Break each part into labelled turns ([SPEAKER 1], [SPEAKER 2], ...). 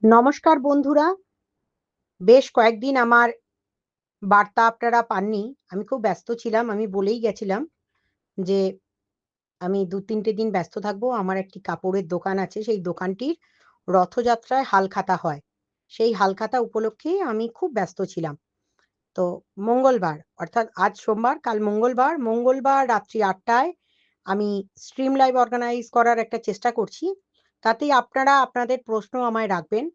[SPEAKER 1] নমস্কার বন্ধুরা, বেশ কয়েকদিন আমার বার্তা আপনারা পাননি। আমি খুব ব্যস্ত ছিলাম। আমি বলেই গেছিলাম যে আমি ২-৩ দিন ব্যস্ত থাকবো। আমার একটি কাপড়ের দোকান আছে। সেই দোকানটির রথযাত্রায় হালখাতা হয়। সেই হালখাতা উপলক্ষে আমি খুব ব্যস্ত ছিলাম। তো মঙ্গলবার অর্থাৎ আজ সোমবার, কাল মঙ্গলবার, রাত্রি ৮টায় আমি স্ট্রিম লাইভ অর্গানাইজ করার একটা চেষ্টা করছি। তাতেই আপনারা আপনাদের প্রশ্ন আমায় রাখবেন।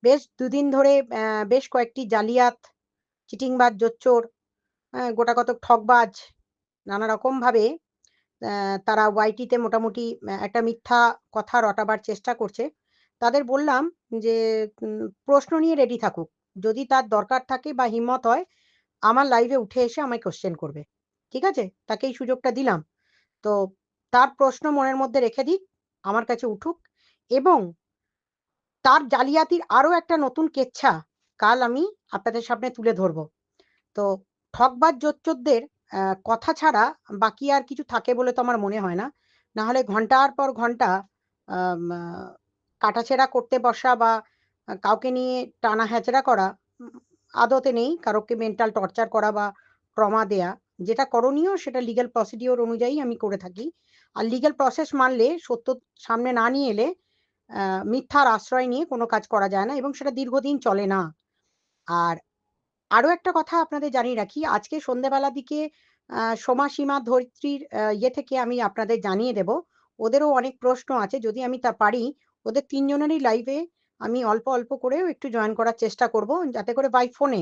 [SPEAKER 1] বেশ দুদিন ধরে বেশ কয়েকটি জালিয়াত, চিটিংবাজ, জোচ্চোর, গোটাকতক ঠগবাজ নানা রকমভাবে তারা ওয়াইটিতে মোটামুটি একটা মিথ্যা কথা রটাবার চেষ্টা করছে। তাদের বললাম যে, প্রশ্ন নিয়ে রেডি থাকুক। যদি তার দরকার থাকে বা হিম্মত হয়, আমার লাইভে উঠে এসে আমায় কোয়েশ্চেন করবে। ঠিক আছে? তাকে এই সুযোগটা দিলাম। তো তার প্রশ্ন মনের মধ্যে রেখে দিক, আমার কাছে উঠুক এবং তার জালিয়াতির আরো একটা নতুন কেচ্ছা কাল আমি আপনাদের সামনে তুলে ধরব। তো ঠকবাজ জোচ্চোরদের কথা ছাড়া বাকি আর কিছু থাকে বলে তো আমার মনে হয় না। না হলে ঘন্টার পর ঘন্টা আম আ কাটাছেঁড়া করতে বসা বা কাউকে নিয়ে টানা হ্যাচড়া করা উম আদতে নেই। কারোকে মেন্টাল টর্চার করা বা ট্রমা দেয়া। যেটা করণীয় সেটা লিগ্যাল প্রসিডিওর অনুযায়ী আমি করে থাকি। আর লিগ্যাল প্রসেস মানলে সত্য সামনে না নিয়ে এলে মিথ্যার আশ্রয় নিয়ে কোনো কাজ করা যায় না এবং সেটা দীর্ঘদিন চলে না। আর আরো একটা কথা আপনাদের জানিয়ে রাখি, আজকে সন্ধ্যেবেলার দিকে সোমা, সীমা, ধরিত্রীর ইয়ে থেকে আমি আপনাদের জানিয়ে দেব। ওদেরও অনেক প্রশ্ন আছে। যদি আমি তা পারি, ওদের ৩ জনেরই লাইভে আমি অল্প, অল্প করেও একটু জয়েন করার চেষ্টা করব, যাতে করে বাই ফোনে।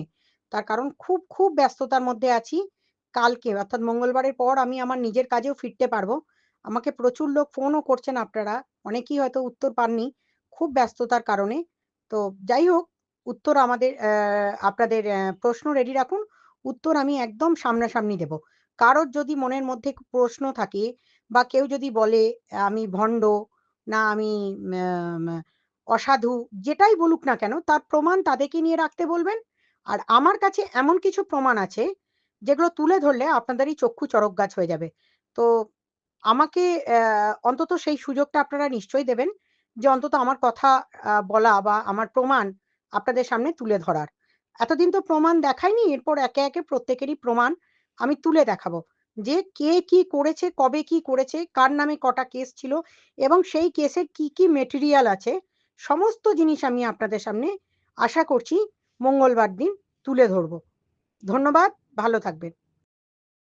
[SPEAKER 1] তার কারণ খুব, খুব ব্যস্ততার মধ্যে আছি। কালকে অর্থাৎ মঙ্গলবারের পর আমি আমার নিজের কাজেও ফিরতে পারবো। আমাকে প্রচুর লোক ফোনও করছেন আপনারা। অনেকেই হয়তো উত্তর পাননি, খুব ব্যস্ততার কারণে। তো যাই হোক, উত্তর আমাদের আপনাদের প্রশ্ন রেডি রাখুন। উত্তর আমি একদম সামনাসামনি দেব। কারোর যদি মনের মধ্যে প্রশ্ন থাকে বা কেউ যদি বলে আমি ভণ্ড, না আমি ম্যাম অসাধু, যেটাই বলুক না কেন তার প্রমাণ তাদেরকে নিয়ে রাখতে বলবেন। আর আমার কাছে এমন কিছু প্রমাণ আছে যেগুলো তুলে ধরলে আপনাদেরই চক্ষু চড়ক গাছ হয়ে যাবে। তো আমাকে অন্তত সেই সুযোগটা আপনারা নিশ্চয়ই দেবেন যে অন্তত আমার কথা বলা বা আমার প্রমাণ আপনাদের সামনে তুলে ধরার। এতদিন তো প্রমাণ দেখাইনি, এরপর একে, একে প্রত্যেকেরই প্রমাণ আমি তুলে দেখাবো। যে কে কি করেছে, কবে কি করেছে, কার নামে কটা কেস ছিল এবং সেই কেসের কি, কি মেটেরিয়াল আছে, সমস্ত জিনিস আমি আপনাদের সামনে আশা করছি মঙ্গলবার দিন তুলে ধরব। ধন্যবাদ, ভালো থাকবেন।